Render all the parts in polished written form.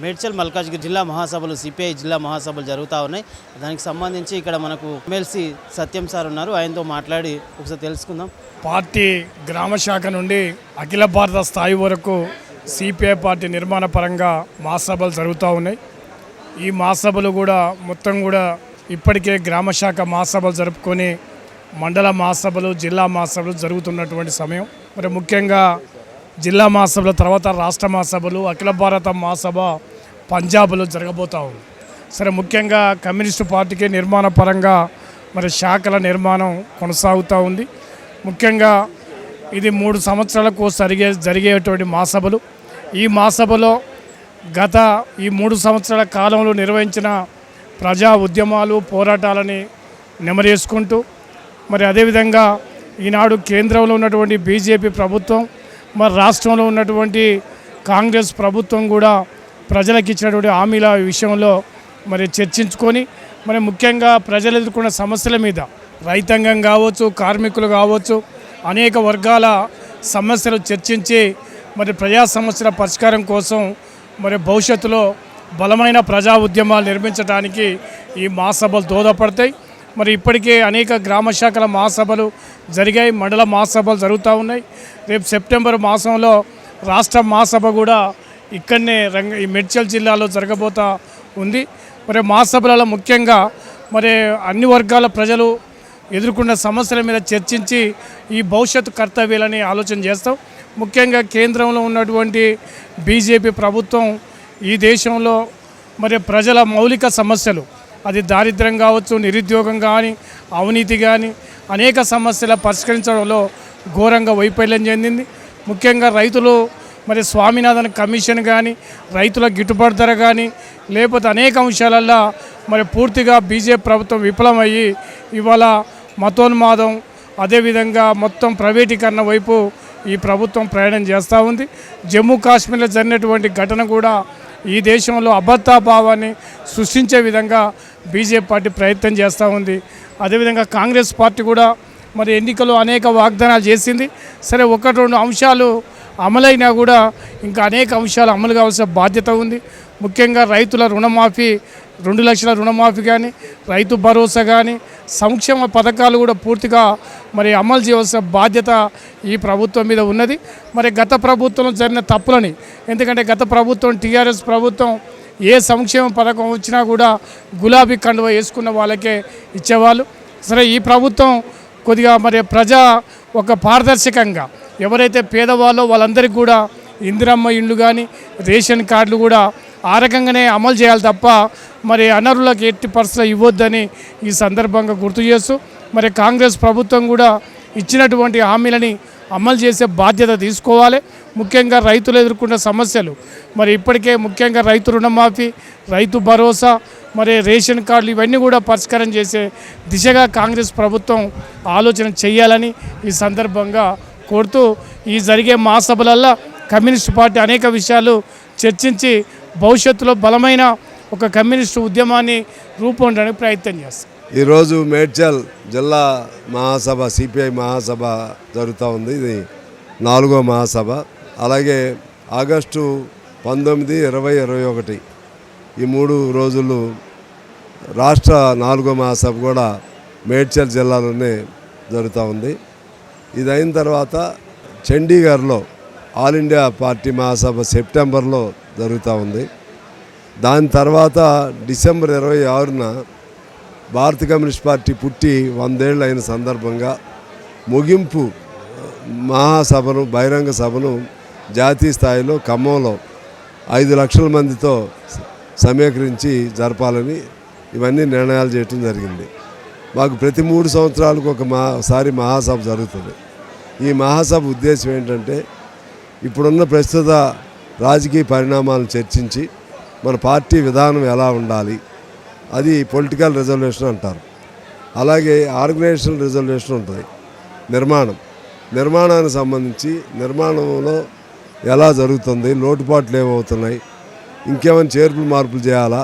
మేడ్చల్ మల్కాజ్గిరి జిల్లా మహాసభలు సిపిఐ జిల్లా మహాసభలు జరుగుతూ ఉన్నాయి. దానికి సంబంధించి ఇక్కడ మనకు ఎమ్మెల్సీ సత్యం సార్ ఉన్నారు. ఆయనతో మాట్లాడి ఒకసారి తెలుసుకుందాం. పార్టీ గ్రామ శాఖ నుండి అఖిల భారత స్థాయి వరకు సిపిఐ పార్టీ నిర్మాణ పరంగా మహాసభలు జరుగుతూ ఉన్నాయి. ఈ మహాసభలు కూడా మొత్తం కూడా ఇప్పటికే గ్రామ శాఖ మహాసభలు జరుపుకొని మండల మహాసభలు జిల్లా మహాసభలు జరుగుతున్నటువంటి సమయం. మరి ముఖ్యంగా జిల్లా మహాసభల తర్వాత రాష్ట్ర మహాసభలు అఖిల భారత మహాసభ పంజాబ్లో జరగబోతూ ఉంది. సరే, ముఖ్యంగా కమ్యూనిస్టు పార్టీకి నిర్మాణ పరంగా మరి శాఖల నిర్మాణం కొనసాగుతూ ఉంది. ముఖ్యంగా ఇది 3 సంవత్సరాలకు జరిగేటువంటి మహాసభలు. ఈ మహాసభలో గత ఈ 3 సంవత్సరాల కాలంలో నిర్వహించిన ప్రజా ఉద్యమాలు పోరాటాలని నెమరేసుకుంటూ మరి అదేవిధంగా ఈనాడు కేంద్రంలో ఉన్నటువంటి బీజేపీ ప్రభుత్వం మరి రాష్ట్రంలో ఉన్నటువంటి కాంగ్రెస్ ప్రభుత్వం కూడా ప్రజలకు ఇచ్చినటువంటి హామీల విషయంలో మరి చర్చించుకొని మరి ముఖ్యంగా ప్రజలు ఎదుర్కొన్న సమస్యల మీద రైతాంగం కావచ్చు, కార్మికులు కావచ్చు, అనేక వర్గాల సమస్యలు చర్చించి మరి ప్రజా సమస్యల పరిష్కారం కోసం మరి భవిష్యత్తులో బలమైన ప్రజా ఉద్యమాలు నిర్మించడానికి ఈ మహాసభలు దోహదపడతాయి. మరి ఇప్పటికే అనేక గ్రామ శాఖల మహాసభలు జరిగాయి, మండల మహాసభలు జరుగుతూ ఉన్నాయి. రేపు సెప్టెంబర్ మాసంలో రాష్ట్ర మహాసభ కూడా ఇక్కడనే ఈ మేడ్చల్ జిల్లాలో జరగబోతూ ఉంది. మరి మహాసభలలో ముఖ్యంగా మరి అన్ని వర్గాల ప్రజలు ఎదుర్కొన్న సమస్యల మీద చర్చించి ఈ భవిష్యత్తు కర్తవ్యాలని ఆలోచన చేస్తాం. ముఖ్యంగా కేంద్రంలో ఉన్నటువంటి బీజేపీ ప్రభుత్వం ఈ దేశంలో మరి ప్రజల మౌలిక సమస్యలు, అది దారిద్ర్యం కావచ్చు, నిరుద్యోగం కానీ, అవినీతి కానీ అనేక సమస్యలు పరిష్కరించడంలో ఘోరంగా వైఫల్యం చెందింది. ముఖ్యంగా రైతులు మరి స్వామినాథన్ కమిషన్ కానీ, రైతుల గిట్టుబాటు ధర కానీ, లేకపోతే అనేక అంశాలల్లో మరి పూర్తిగా బీజేపీ ప్రభుత్వం విఫలమయ్యి ఇవాళ మతోన్మాదం అదేవిధంగా మొత్తం ప్రైవేటీకరణ వైపు ఈ ప్రభుత్వం ప్రయాణం చేస్తూ ఉంది. జమ్మూ కాశ్మీర్లో జరిగినటువంటి ఘటన కూడా ఈ దేశంలో అభద్రతాభావాన్ని సృష్టించే విధంగా బీజేపీ పార్టీ ప్రయత్నం చేస్తూ ఉంది. అదేవిధంగా కాంగ్రెస్ పార్టీ కూడా మరి ఎన్నికల్లో అనేక వాగ్దానాలు చేసింది. సరే, 1-2 అంశాలు అమలైనా కూడా ఇంకా అనేక అంశాలు అమలు కావాల్సిన బాధ్యత ఉంది. ముఖ్యంగా రైతుల రుణమాఫీ, 2 లక్షల రుణమాఫీ కానీ, రైతు భరోసా కానీ, సంక్షేమ పథకాలు కూడా పూర్తిగా మరి అమలు చేయవలసిన బాధ్యత ఈ ప్రభుత్వం మీద ఉన్నది. మరి గత ప్రభుత్వంలో జరిగిన తప్పులని, ఎందుకంటే గత ప్రభుత్వం టీఆర్ఎస్ ప్రభుత్వం ఏ సంక్షేమ పథకం వచ్చినా కూడా గులాబీ కండువ వేసుకున్న వాళ్ళకే ఇచ్చేవాళ్ళు. సరే, ఈ ప్రభుత్వం కొద్దిగా మరి ప్రజా ఒక పారదర్శకంగా ఎవరైతే పేదవాళ్ళో వాళ్ళందరికీ కూడా ఇందిరమ్మ ఇండ్లు కానీ, రేషన్ కార్డులు కూడా ఆ రకంగానే అమలు చేయాలి తప్ప మరి అనర్హులకు ఎట్టి పరిస్థితులు ఇవ్వొద్దని ఈ సందర్భంగా గుర్తు చేస్తూ మరి కాంగ్రెస్ ప్రభుత్వం కూడా ఇచ్చినటువంటి హామీలని అమలు చేసే బాధ్యత తీసుకోవాలి. ముఖ్యంగా రైతులు ఎదుర్కొన్న సమస్యలు మరి ఇప్పటికే ముఖ్యంగా రైతు రుణమాఫీ, రైతు భరోసా, మరి రేషన్ కార్డులు ఇవన్నీ కూడా పరిష్కారం చేసే దిశగా కాంగ్రెస్ ప్రభుత్వం ఆలోచన చేయాలని ఈ సందర్భంగా కోరుతూ ఈ జరిగే మహాసభలల్లో కమ్యూనిస్టు పార్టీ అనేక విషయాలు చర్చించి భవిష్యత్తులో బలమైన ఒక కమ్యూనిస్టు ఉద్యమాన్ని రూపొందడానికి ప్రయత్నం చేస్తాం. ఈరోజు మేడ్చల్ జిల్లా మహాసభ సిపిఐ మహాసభ జరుగుతూ ఉంది. ఇది 4వ మహాసభ. అలాగే ఆగస్టు 19, 20, 21 ఈ 3 రోజులు రాష్ట్ర 4వ మహాసభ కూడా మేడ్చల్ జిల్లాలోనే జరుగుతూ ఉంది. ఇది అయిన తర్వాత చండీగఢ్లో ఆల్ ఇండియా పార్టీ మహాసభ సెప్టెంబర్లో జరుగుతూ ఉంది. దాని తర్వాత డిసెంబర్ 26న భారత కమ్యూనిస్ట్ పార్టీ పుట్టి 100 ఏళ్ళు అయిన సందర్భంగా ముగింపు మహాసభను, బహిరంగ సభను జాతీయ స్థాయిలో ఖమ్మంలో 5 లక్షల మందితో సమీకరించి జరపాలని ఇవన్నీ నిర్ణయాలు చేయటం జరిగింది. మాకు ప్రతి 3 సంవత్సరాలకు ఒకసారి మహాసభ జరుగుతుంది. ఈ మహాసభ ఉద్దేశం ఏంటంటే ఇప్పుడున్న ప్రస్తుత రాజకీయ పరిణామాలను చర్చించి మన పార్టీ విధానం ఎలా ఉండాలి, అది పొలిటికల్ రిజల్యూషన్ అంటారు. అలాగే ఆర్గనైజేషనల్ రిజల్యూషన్ ఉంటుంది. నిర్మాణానికి సంబంధించి నిర్మాణంలో ఎలా జరుగుతుంది, లోటుపాట్లు ఏమవుతున్నాయి, ఇంకేమైనా చేర్పులు మార్పులు చేయాలా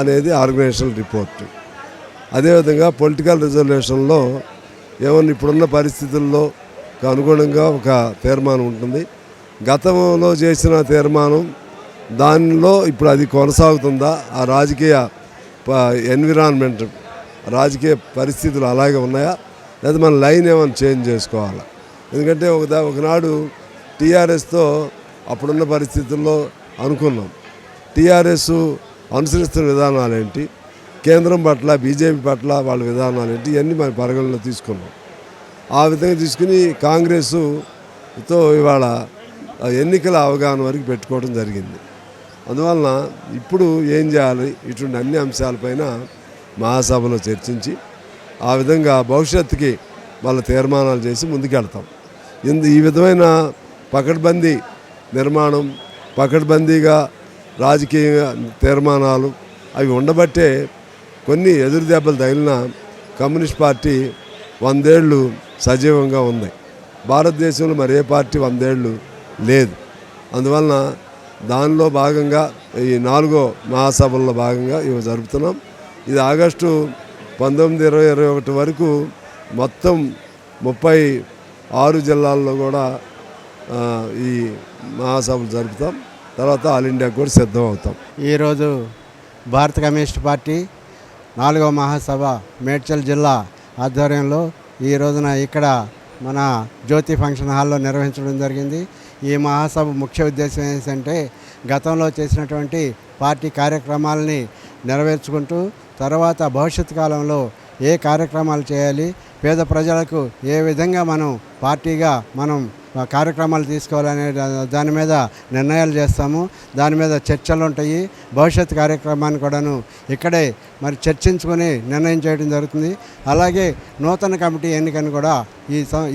అనేది ఆర్గనైజేషనల్ రిపోర్టు. అదేవిధంగా పొలిటికల్ రిజల్యూషన్లో ఏమన్నా ఇప్పుడున్న పరిస్థితుల్లో అనుగుణంగా ఒక తీర్మానం ఉంటుంది. గతంలో చేసిన తీర్మానం దానిలో ఇప్పుడు అది కొనసాగుతుందా, ఆ రాజకీయ ఎన్విరాన్మెంట్, రాజకీయ పరిస్థితులు అలాగే ఉన్నాయా, లేదా మన లైన్ ఏమైనా చేంజ్ చేసుకోవాలా? ఎందుకంటే ఒకనాడు టీఆర్ఎస్తో అప్పుడున్న పరిస్థితుల్లో అనుకున్నాం. టీఆర్ఎస్ అనుసరిస్తున్న విధానాలు ఏంటి, కేంద్రం పట్ల బీజేపీ పట్ల వాళ్ళ విధానాలు ఏంటి, ఇవన్నీ మనం పరిగణలో తీసుకున్నాం. ఆ విధంగా తీసుకుని కాంగ్రెస్తో ఇవాళ ఎన్నికల అవగాహన వరకు పెట్టుకోవడం జరిగింది. అందువలన ఇప్పుడు ఏం చేయాలి, ఇటువంటి అన్ని అంశాలపైన మహాసభలో చర్చించి ఆ విధంగా భవిష్యత్తుకి మళ్ళీ తీర్మానాలు చేసి ముందుకెళ్తాం. ఈ విధమైన పకడ్బందీ నిర్మాణం, పకడ్బందీగా రాజకీయ తీర్మానాలు అవి ఉండబట్టే కొన్ని ఎదురు దెబ్బలు తగిలిన కమ్యూనిస్ట్ పార్టీ 100 ఏళ్ళు సజీవంగా ఉంది. భారతదేశంలో మరే పార్టీ 100 ఏళ్ళు లేదు. అందువలన దానిలో భాగంగా ఈ 4వ మహాసభల్లో భాగంగా ఇవి జరుపుతున్నాం. ఇది ఆగస్టు 19, 20, 21 వరకు మొత్తం 36 జిల్లాల్లో కూడా ఈ మహాసభలు జరుపుతాం. తర్వాత ఆల్ ఇండియాకి కూడా సిద్ధం అవుతాం. ఈరోజు భారత కమ్యూనిస్ట్ పార్టీ 4వ మహాసభ మేడ్చల్ జిల్లా ఆధ్వర్యంలో ఈ రోజున ఇక్కడ మన జ్యోతి ఫంక్షన్ హాల్లో నిర్వహించడం జరిగింది. ఈ మహాసభ ముఖ్య ఉద్దేశం ఏంటంటే గతంలో చేసినటువంటి పార్టీ కార్యక్రమాలని నెరవేర్చుకుంటూ తర్వాత భవిష్యత్తు కాలంలో ఏ కార్యక్రమాలు చేయాలి, పేద ప్రజలకు ఏ విధంగా మనం పార్టీగా మనం కార్యక్రమాలు తీసుకోవాలనే దాని మీద నిర్ణయాలు చేస్తాము. దాని మీద చర్చలు ఉంటాయి. భవిష్యత్ కార్యక్రమాన్ని కూడాను ఇక్కడే మరి చర్చించుకొని నిర్ణయం చేయడం జరుగుతుంది. అలాగే నూతన కమిటీ ఎన్నికను కూడా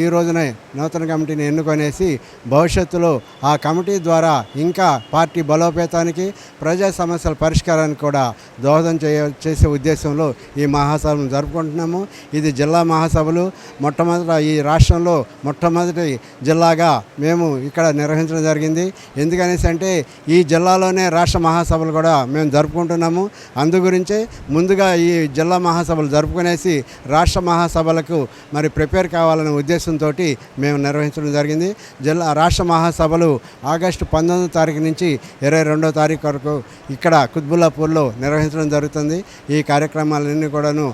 ఈ రోజునే నూతన కమిటీని ఎన్నుకొనేసి భవిష్యత్తులో ఆ కమిటీ ద్వారా ఇంకా పార్టీ బలోపేతానికి, ప్రజా సమస్యల పరిష్కారానికి కూడా దోహదం చేసే ఉద్దేశంలో ఈ మహాసభను జరుపుకుంటున్నాము. ఇది జిల్లా మహాసభలు మొట్టమొదట ఈ రాష్ట్రంలో మొట్టమొదటి జిల్లాగా మేము ఇక్కడ నిర్వహించడం జరిగింది. ఎందుకనేసి అంటే ఈ జిల్లాలోనే రాష్ట్ర మహాసభలు కూడా మేము జరుపుకుంటున్నాము. అందుగురించే ముందుగా ఈ జిల్లా మహాసభలు జరుపుకునేసి రాష్ట్ర మహాసభలకు మరి ప్రిపేర్ కావాలనే ఉద్దేశంతో మేము నిర్వహించడం జరిగింది. రాష్ట్ర మహాసభలు ఆగస్టు 19వ తారీఖు నుంచి 22వ తారీఖు వరకు ఇక్కడ కుత్బుల్లాపూర్లో నిర్వహించడం జరుగుతుంది. ఈ కార్యక్రమాలన్నీ కూడాను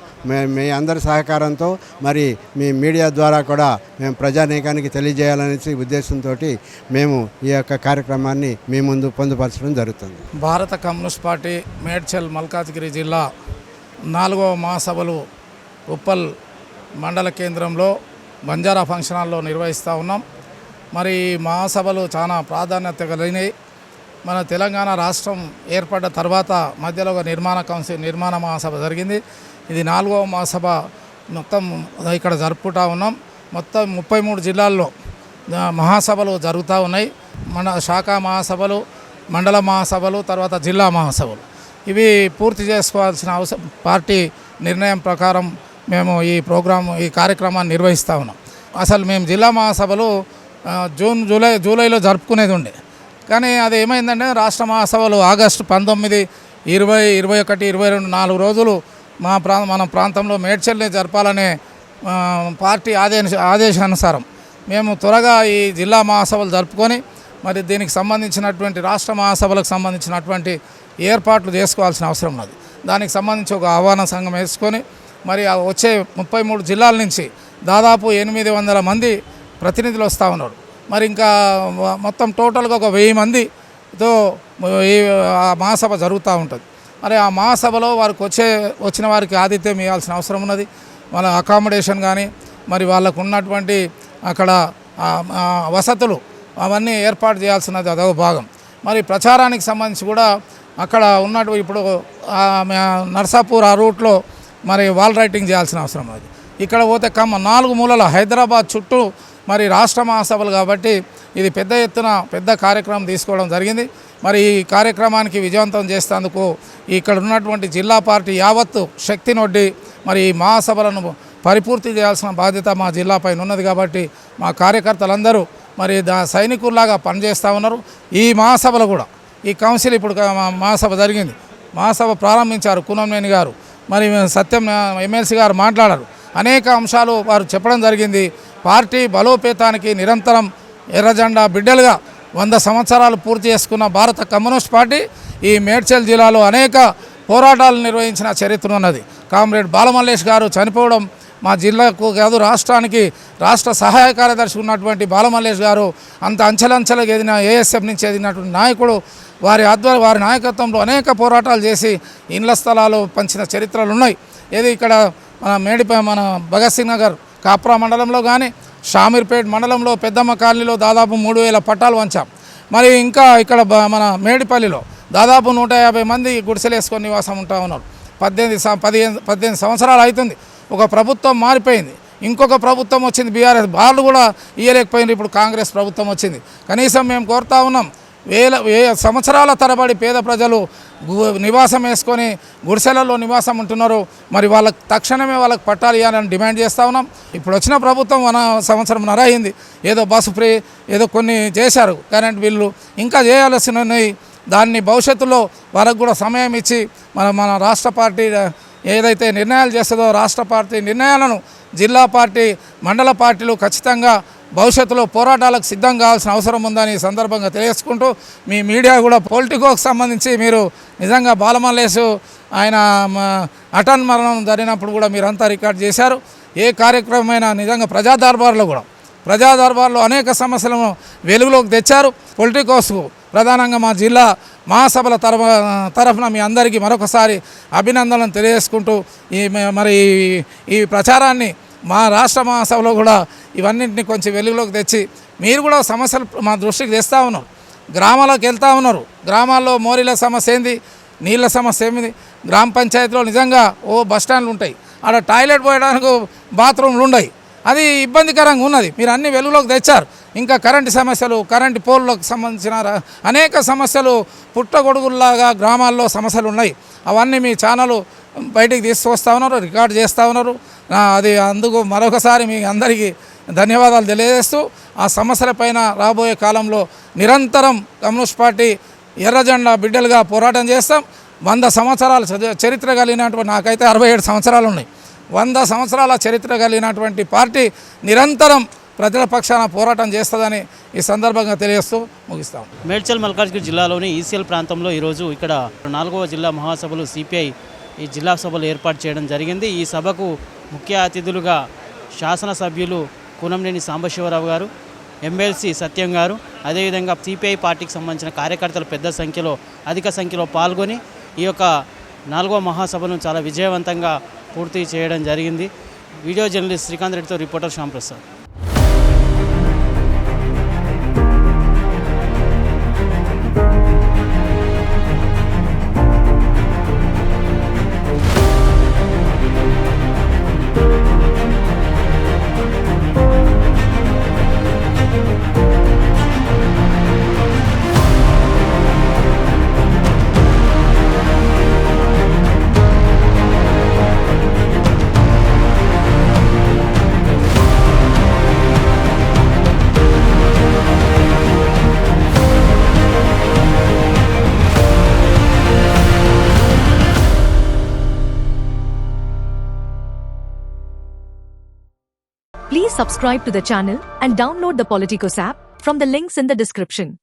మీ అందరి సహకారంతో మరి మీ మీడియా ద్వారా కూడా మేము ప్రజానీకానికి తెలియజేయాలనేసి ఉద్దేశంతో మేము ఈ యొక్క కార్యక్రమాన్ని మీ ముందు పొందుపరచడం జరుగుతుంది. భారత కమ్యూనిస్ట్ పార్టీ మేడ్చల్ మల్కాజ్గిరి జిల్లా 4వ మహాసభలు ఉప్పల్ మండల కేంద్రంలో బంజారా ఫంక్షన్ హాల్లో నిర్వహిస్తూ ఉన్నాం. మరి ఈ మహాసభలు చాలా ప్రాధాన్యత కలిగినాయి. మన తెలంగాణ రాష్ట్రం ఏర్పడ్డ తర్వాత మధ్యలో ఒక నిర్మాణ మహాసభ జరిగింది. ఇది 4వ మహాసభ మొత్తం ఇక్కడ జరుపుకుంటూ ఉన్నాం. మొత్తం 33 జిల్లాల్లో మహాసభలు జరుగుతూ ఉన్నాయి. మన శాఖ మహాసభలు, మండల మహాసభలు, తర్వాత జిల్లా మహాసభలు ఇవి పూర్తి చేసుకోవాల్సిన అవసరం. పార్టీ నిర్ణయం ప్రకారం మేము ఈ కార్యక్రమాన్ని నిర్వహిస్తూ ఉన్నాం. అసలు మేము జిల్లా మహాసభలు జూలైలో జరుపుకునేది ఉండే, కానీ అది ఏమైందంటే రాష్ట్ర మహాసభలు ఆగస్టు 19, 20, 21, 22 4 రోజులు మన ప్రాంతంలో మేడ్చల్ని జరపాలనే పార్టీ ఆదేశానుసారం మేము త్వరగా ఈ జిల్లా మహాసభలు జరుపుకొని మరి దీనికి సంబంధించినటువంటి రాష్ట్ర మహాసభలకు సంబంధించినటువంటి ఏర్పాట్లు చేసుకోవాల్సిన అవసరం ఉన్నది. దానికి సంబంధించి ఒక ఆహ్వాన సంఘం వేసుకొని మరి వచ్చే 33 జిల్లాల నుంచి దాదాపు 800 మంది ప్రతినిధులు వస్తూ ఉన్నారు. మరి ఇంకా మొత్తం టోటల్గా ఒక 1000 మందితో ఈ మహాసభ జరుగుతూ ఉంటుంది. మరి ఆ మహాసభలో వారికి వచ్చిన వారికి ఆతిథ్యం ఇవ్వాల్సిన అవసరం ఉన్నది. వాళ్ళ అకామిడేషన్ కానీ మరి వాళ్ళకు ఉన్నటువంటి అక్కడ వసతులు అవన్నీ ఏర్పాటు చేయాల్సినది అదొక భాగం. మరి ప్రచారానికి సంబంధించి కూడా అక్కడ ఉన్నటువంటి ఇప్పుడు నర్సాపూర్ ఆ రూట్లో మరి వాల్ రైటింగ్ చేయాల్సిన అవసరం ఉన్నది. ఇక్కడ పోతే 4 మూలల హైదరాబాద్ చుట్టూ మరి రాష్ట్ర మహాసభలు కాబట్టి ఇది పెద్ద ఎత్తున పెద్ద కార్యక్రమం తీసుకోవడం జరిగింది. మరి ఈ కార్యక్రమానికి విజయవంతం చేసేందుకు ఇక్కడ ఉన్నటువంటి జిల్లా పార్టీ యావత్తు శక్తినొడ్డి మరి ఈ మహాసభలను పరిపూర్తి చేయాల్సిన బాధ్యత మా జిల్లా పైన ఉన్నది. కాబట్టి మా కార్యకర్తలందరూ మరి సైనికుల్లాగా పనిచేస్తూ ఉన్నారు. ఈ మహాసభలు కూడా ఈ కౌన్సిల్ ఇప్పుడు మహాసభ జరిగింది, మహాసభ ప్రారంభించారు కూనంనేని గారు, మరి సత్యం ఎమ్మెల్సీ గారు మాట్లాడారు. అనేక అంశాలు వారు చెప్పడం జరిగింది. పార్టీ బలోపేతానికి నిరంతరం ఎర్రజెండా బిడ్డలుగా 100 సంవత్సరాలు పూర్తి చేసుకున్న భారత కమ్యూనిస్ట్ పార్టీ ఈ మేడ్చల్ జిల్లాలో అనేక పోరాటాలు నిర్వహించిన చరిత్ర ఉన్నది. కామ్రేడ్ బాలమల్లేష్ గారు చనిపోవడం మా జిల్లాకు కాదు రాష్ట్రానికి రాష్ట్ర సహాయ కార్యదర్శి ఉన్నటువంటి బాలమల్లేష్ గారు అంత అంచెలంచెలకు ఎదిగిన ఏఎస్ఎఫ్ నుంచి ఎదిగినటువంటి నాయకుడు. వారి నాయకత్వంలో అనేక పోరాటాలు చేసి ఇండ్ల స్థలాలు పంచిన చరిత్రలు ఉన్నాయి. ఏది ఇక్కడ మన భగత్ సింగ్ నగర్ కాప్రా మండలంలో కానీ షామీర్పేట్ మండలంలో పెద్దమ్మ కాలనీలో దాదాపు 3000 పట్టాలు వంచాం. మరి ఇంకా ఇక్కడ మన మేడిపల్లిలో దాదాపు 150 మంది గుడిసెలు వేసుకొని నివాసం ఉంటా ఉన్నారు. 18 సంవత్సరాలు అవుతుంది. ఒక ప్రభుత్వం మారిపోయింది, ఇంకొక ప్రభుత్వం వచ్చింది బీఆర్ఎస్, వాళ్ళు కూడా ఇయ్యలేకపోయింది. ఇప్పుడు కాంగ్రెస్ ప్రభుత్వం వచ్చింది. కనీసం మేము కోరుతా ఉన్నాం, సంవత్సరాల తరబడి పేద ప్రజలు నివాసం వేసుకొని గుడిసెలలో నివాసం ఉంటున్నారు. మరి వాళ్ళకి తక్షణమే వాళ్ళకి పట్టాలు ఇవ్వాలని డిమాండ్ చేస్తూ ఉన్నాం. ఇప్పుడు వచ్చిన ప్రభుత్వం 1 సంవత్సరంన్నర అయింది. ఏదో బస్సు ఫ్రీ ఏదో కొన్ని చేశారు, కరెంట్ బిల్లు ఇంకా చేయాల్సినవి. దాన్ని భవిష్యత్తులో వాళ్ళకు కూడా సమయం ఇచ్చి మన రాష్ట్ర పార్టీ ఏదైతే నిర్ణయాలు చేస్తుందో రాష్ట్ర పార్టీ నిర్ణయాలను జిల్లా పార్టీ మండల పార్టీలు ఖచ్చితంగా భవిష్యత్తులో పోరాటాలకు సిద్ధం కావాల్సిన అవసరం ఉందని ఈ సందర్భంగా తెలియజేసుకుంటూ, మీ మీడియా కూడా పొలిటికోకి సంబంధించి మీరు నిజంగా బాలమల్లేష్ ఆయన అటన్ మరణం జరిగినప్పుడు కూడా మీరంతా రికార్డ్ చేశారు. ఏ కార్యక్రమమైనా నిజంగా ప్రజా దర్బార్లో అనేక సమస్యలను వెలుగులోకి తెచ్చారు. పొలిటికోస్కు ప్రధానంగా మా జిల్లా మహాసభల తరఫున మీ అందరికీ మరొకసారి అభినందనలు తెలియజేసుకుంటూ ఈ ప్రచారాన్ని మా రాష్ట్ర మహాసభలో కూడా ఇవన్నింటినీ కొంచెం వెలుగులోకి తెచ్చి మీరు కూడా సమస్యలు మా దృష్టికి తెస్తూ ఉన్నారు. గ్రామాలకు వెళ్తూ ఉన్నారు. గ్రామాల్లో మోరీల సమస్య ఏంది, నీళ్ళ సమస్య ఏమిది, గ్రామ పంచాయతీలో నిజంగా బస్ స్టాండ్లు ఉంటాయి, ఆడ టాయిలెట్ పోయడానికి బాత్రూమ్లు ఉన్నాయి, అది ఇబ్బందికరంగా ఉన్నది. మీరు అన్ని వెలుగులోకి తెచ్చారు. ఇంకా కరెంటు సమస్యలు, కరెంటు పోల్లకు సంబంధించిన అనేక సమస్యలు పుట్టగొడుగుల్లాగా గ్రామాల్లో సమస్యలు ఉన్నాయి. అవన్నీ మీ ఛానల్ బయటికి తీసుకొస్తూ ఉన్నారు, రికార్డు చేస్తూ ఉన్నారు. అది అందుకు మరొకసారి మీ అందరికీ ధన్యవాదాలు తెలియజేస్తూ, ఆ సమస్యలపైన రాబోయే కాలంలో నిరంతరం కమ్యూనిస్ట్ పార్టీ ఎర్రజెండా బిడ్డలుగా పోరాటం చేస్తాం. 100 సంవత్సరాల చరిత్ర కలిగినటువంటి, నాకైతే 67 సంవత్సరాలు ఉన్నాయి, 100 సంవత్సరాల చరిత్ర కలిగినటువంటి పార్టీ నిరంతరం ప్రజల పక్షాన పోరాటం చేస్తుందని ఈ సందర్భంగా తెలియజేస్తూ ముగిస్తాం. మేడ్చల్ మల్కాజ్గిరి జిల్లాలోని ఈసీఎల్ ప్రాంతంలో ఈరోజు ఇక్కడ 4వ జిల్లా మహాసభలు సిపిఐ ఈ జిల్లా సభలు ఏర్పాటు చేయడం జరిగింది. ఈ సభకు ముఖ్య అతిథులుగా శాసనసభ్యులు కూనంనేని సాంబశివరావు గారు, ఎమ్మెల్సీ సత్యం గారు, అదేవిధంగా సిపిఐ పార్టీకి సంబంధించిన కార్యకర్తలు అధిక సంఖ్యలో పాల్గొని ఈ యొక్క 4వ మహాసభను చాలా విజయవంతంగా పూర్తి చేయడం జరిగింది. వీడియో జర్నలిస్ట్ శ్రీకాంత్ రెడ్డితో reporter Shyamprasad. Please subscribe to the channel and download the Politicos app from the links in the description.